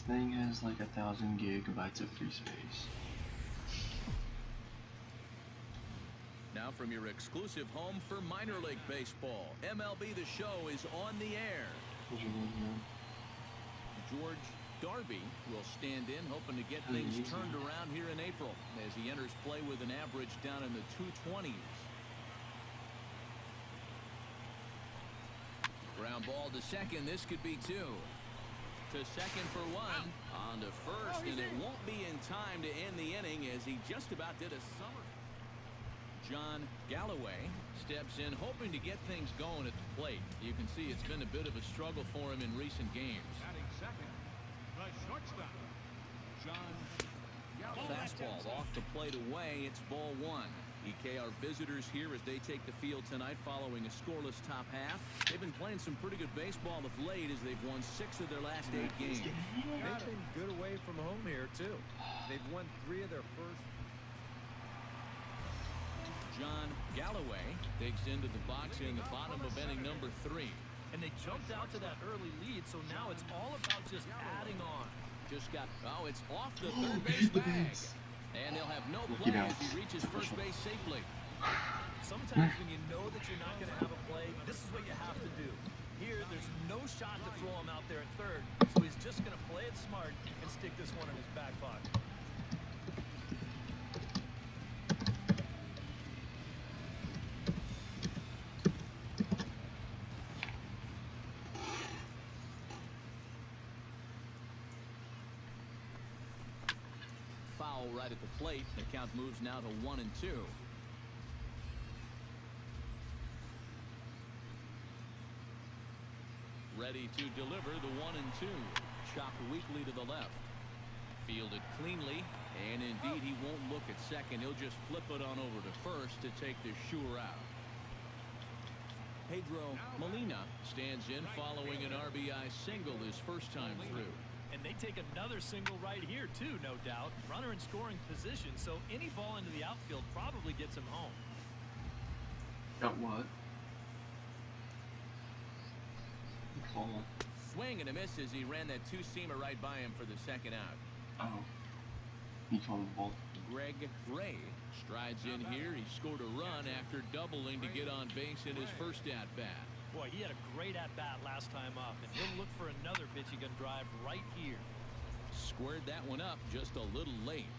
This thing has like 1,000 gigabytes of free space. Now from your exclusive home for minor league baseball, MLB The Show is on the air. George Darby will stand in, hoping to get things turned around here in April as he enters play with an average down in the 220s. Ground ball to second. This could be two. To second for one. On to first, and it won't be in time to end the inning as he just about did a summer. John Galloway steps in, hoping to get things going at the plate. You can see it's been a bit of a struggle for him in recent games. Second, the shortstop, John Galloway. Fastball off the plate away. It's ball one. EK, our visitors here as they take the field tonight following a scoreless top half. They've been playing some pretty good baseball of late as they've won 6 of their last 8 games. They've been good away from home here, too. They've won 3 of their first. John Galloway digs into the box in the bottom of inning number 3. And they jumped out to that early lead, so now it's all about just adding on. Just got, it's off the third base bag. And they'll have no play as he reaches first base safely. Sometimes when you know that you're not going to have a play, this is what you have to do. Here, there's no shot to throw him out there at third, so he's just going to play it smart and stick this one in his back pocket. Foul right at the plate. The count moves now to 1-2. Ready to deliver the 1-2. Chop weakly to the left. Fielded cleanly, and indeed he won't look at second. He'll just flip it on over to first to take the sure out. Pedro Molina stands in following an RBI single his first time through. And they take another single right here, too, no doubt. Runner in scoring position, so any ball into the outfield probably gets him home. Got what? Call. Swing and a miss as he ran that two-seamer right by him for the second out. Oh. He called the ball. Greg Ray strides in here. He scored a run after doubling to get on base in his first at-bat. Boy, he had a great at-bat last time up, and he'll look for another pitch he can drive right here. Squared that one up just a little late.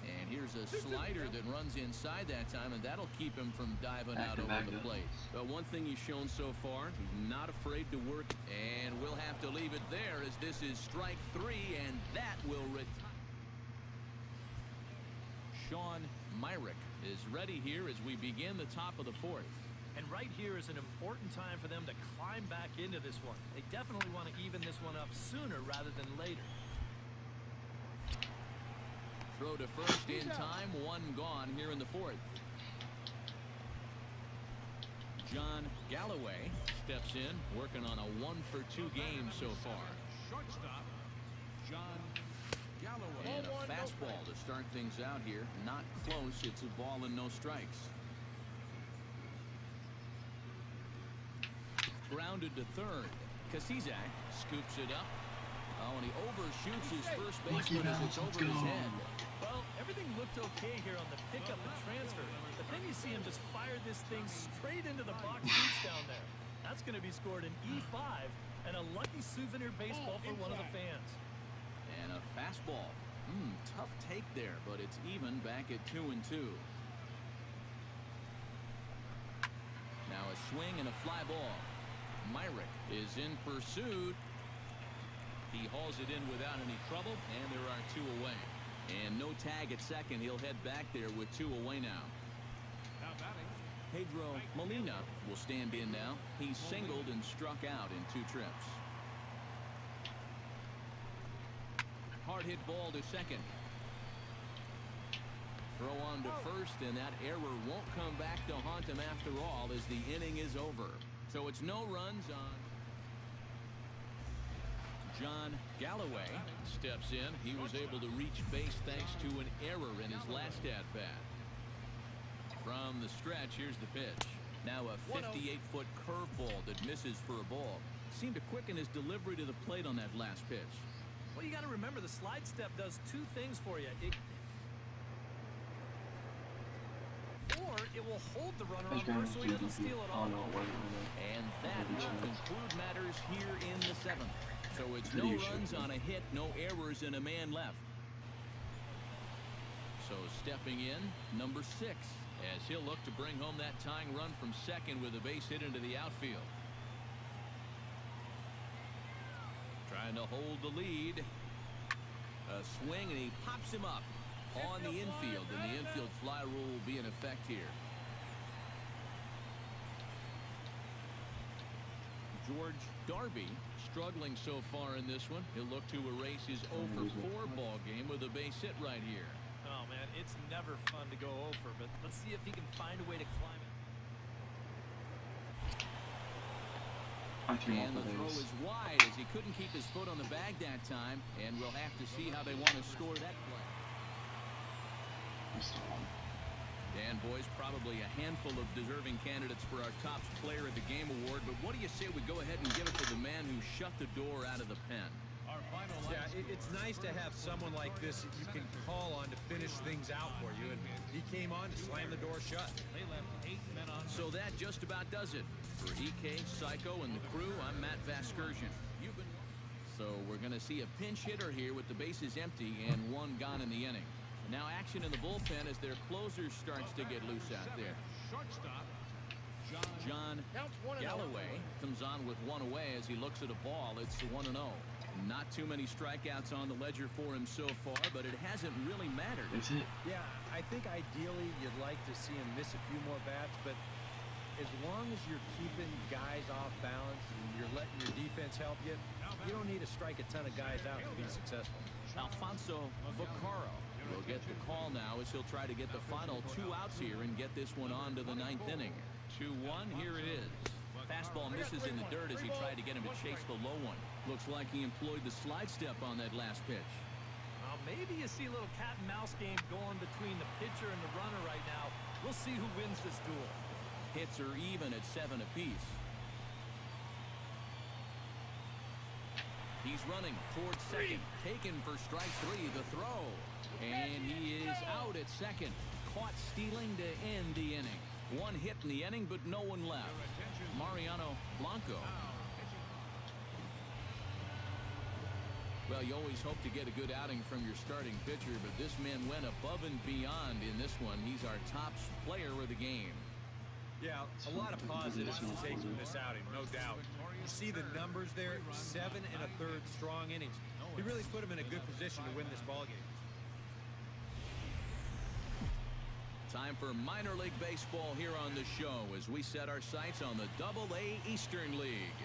And here's a slider that runs inside that time, and that'll keep him from diving out over the plate. But one thing he's shown so far, he's not afraid to work, and we'll have to leave it there as this is strike 3, and that will retire. Sean Myrick is ready here as we begin the top of the 4th. And right here is an important time for them to climb back into this one. They definitely want to even this one up sooner rather than later. Throw to first in time, 1 gone here in the 4th. John Galloway steps in, working on a 1-for-2 game so far. Shortstop, John Galloway. And a fastball to start things out here. Not close. It's a ball and no strikes. Grounded to third. Kasizak scoops it up. Oh, and he overshoots his first baseman as it's over his head. Well, everything looked okay here on the pickup and transfer, but then you see him just fire this thing straight into the box seats down there. That's going to be scored in E5 and a lucky souvenir baseball for one of the fans. And a fastball. Tough take there, but it's even back at 2-2. Now a swing and a fly ball. Myrick is in pursuit. He hauls it in without any trouble, and there are 2 away. And no tag at second. He'll head back there with 2 away now. Now batting, Pedro Molina will stand in now. He singled and struck out in 2 trips. Hard hit ball to second. Throw on to first, and that error won't come back to haunt him after all as the inning is over. So it's no runs on. John Galloway steps in. He was able to reach base thanks to an error in his last at-bat. From the stretch, here's the pitch. Now a 58-foot curveball that misses for a ball. Seemed to quicken his delivery to the plate on that last pitch. Well, you got to remember the slide step does two things for you. It will hold the runner on That's going first to so he doesn't steal it Oh off. no, wait. And that will conclude matters here in the 7th. So it's no Pretty runs sure. on a hit, no errors, and a man left. So stepping in, number 6, as he'll look to bring home that tying run from second with a base hit into the outfield. Trying to hold the lead. A swing, and he pops him up on the infield, and the infield fly rule will be in effect here. George Darby struggling so far in this one. He'll look to erase his 0 for 4 ball game with a base hit right here. Oh, man, it's never fun to go over, but let's see if he can find a way to climb it. I threw And off the the throw base. is wide as he couldn't keep his foot on the bag that time, and we'll have to see how they want to score that play. Missed one. Dan Boy's probably a handful of deserving candidates for our top player of the game award, but what do you say we go ahead and give it to the man who shut the door out of the pen? Our final Yeah, line it's nice to have someone like this that you can call on to finish things out for you, and he came on to slam the door shut. They left 8 men on. So that just about does it. For EK, Psycho, and the crew, I'm Matt Vasgersian. So we're going to see a pinch hitter here with the bases empty and one gone in the inning. Now action in the bullpen as their closer starts to get loose out there. Shortstop, John Galloway comes on with one away as he looks at a ball. It's 1-0. Not too many strikeouts on the ledger for him so far, but it hasn't really mattered. Is it? Yeah, I think ideally you'd like to see him miss a few more bats, but as long as you're keeping guys off balance and you're letting your defense help you, you don't need to strike a ton of guys out to be successful. Alfonso Vaccaro will get the call now as he'll try to get the final 2 outs here and get this one on to the 9th inning. 2-1, here it is. Fastball misses in the dirt as he tried to get him to chase the low one. Looks like he employed the slide step on that last pitch. Well, maybe you see a little cat and mouse game going between the pitcher and the runner right now. We'll see who wins this duel. Hits are even at 7 apiece. He's running towards second, taken for strike 3, the throw. And he is out at second, caught stealing to end the inning. One hit in the inning, but no one left. Mariano Blanco. Well, you always hope to get a good outing from your starting pitcher, but this man went above and beyond in this one. He's our top player of the game. Yeah, a lot of positives to take from this outing, no doubt. You see the numbers there, 7 1/3 strong innings. He really put him in a good position to win this ballgame. Time for minor league baseball here on the show as we set our sights on the Double-A Eastern League.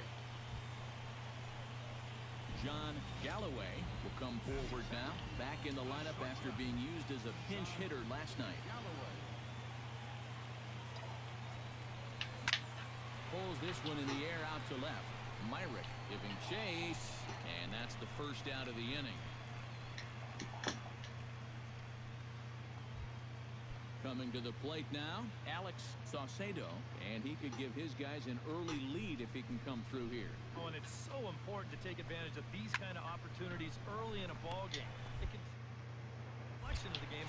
John Galloway will come forward now, back in the lineup after being used as a pinch hitter last night. Pulls this one in the air out to left. Myrick giving chase, and that's the first out of the inning. Coming to the plate now, Alex Saucedo, and he could give his guys an early lead if he can come through here. Oh, and it's so important to take advantage of these kind of opportunities early in a ball game. It can reflection of the game.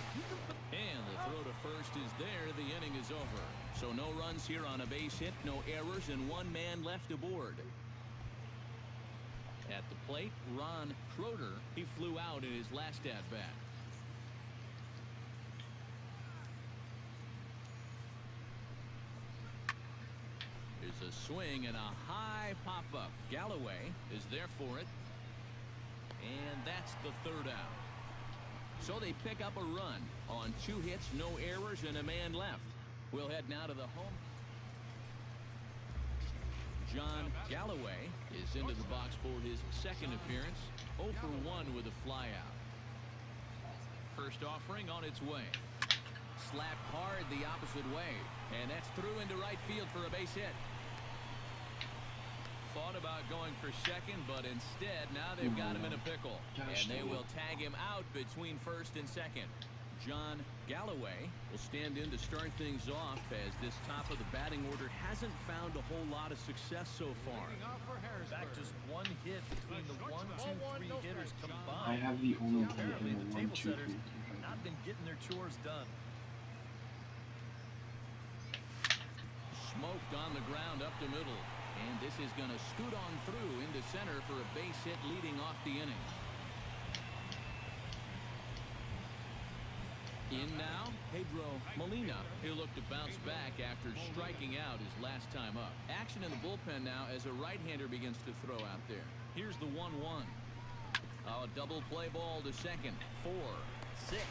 And the throw to first is there. The inning is over. So no runs here on a base hit, no errors, and one man left aboard. At the plate, Ron Schroeder. He flew out in his last at-bat. There's a swing and a high pop-up. Galloway is there for it. And that's the 3rd out. So they pick up a run on 2 hits, no errors, and a man left. We'll head now to the home. John Galloway is into the box for his 2nd appearance. 0 for 1 with a flyout. First offering on its way. Slapped hard the opposite way. And that's through into right field for a base hit. Thought about going for second, but instead now they've got him in a pickle. And they will tag him out between first and second. John Galloway will stand in to start things off as this top of the batting order hasn't found a whole lot of success so far. In fact, just one hit between the 1, 2, 3 hitters I combined. have the only one Apparently, in the the 1, table 2, 3. setters not been getting their chores done. Smoked on the ground up the middle. And this is going to scoot on through into center for a base hit leading off the inning. In now, Pedro Molina. He'll look to bounce back after striking out his last time up. Action in the bullpen now as a right-hander begins to throw out there. Here's the 1-1. A double play ball to second. 4, 6,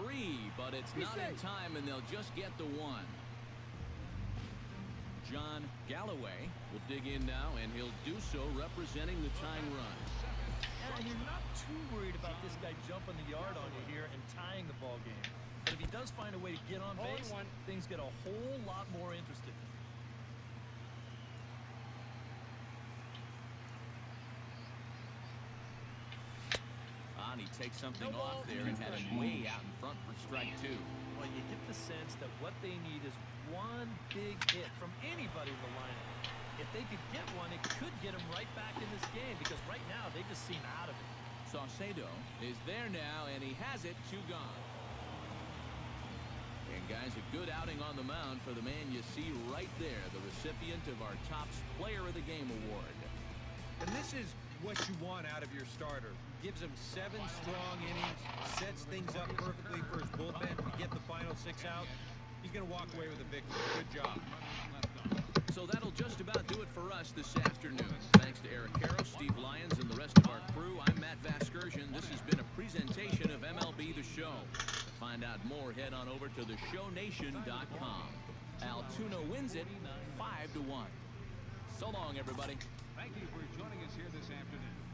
3, but it's not in time, and they'll just get the 1. John Galloway will dig in now, and he'll do so representing the tying run. And you're not too worried about this guy jumping the yard on you here and tying the ball game. But if he does find a way to get on base, things get a whole lot more interesting. He takes something off there and had him way out in front for strike 2. Well, you get the sense that what they need is one big hit from anybody in the lineup. If they could get one, it could get them right back in this game because right now they just seem out of it. Saucedo is there now, and he has it. 2 gone. And guys, a good outing on the mound for the man you see right there, the recipient of our Topps Player of the Game award. And this is what you want out of your starter. Gives him 7 strong innings, sets things up perfectly for his bullpen to get the final 6 out. He's going to walk away with a victory. Good job. So that'll just about do it for us this afternoon. Thanks to Eric Caro, Steve Lyons, and the rest of our crew. I'm Matt Vasgersian. This has been a presentation of MLB The Show. To find out more, head on over to theshownation.com. Altoona wins it 5-1. So long, everybody. Thank you for joining us here this afternoon.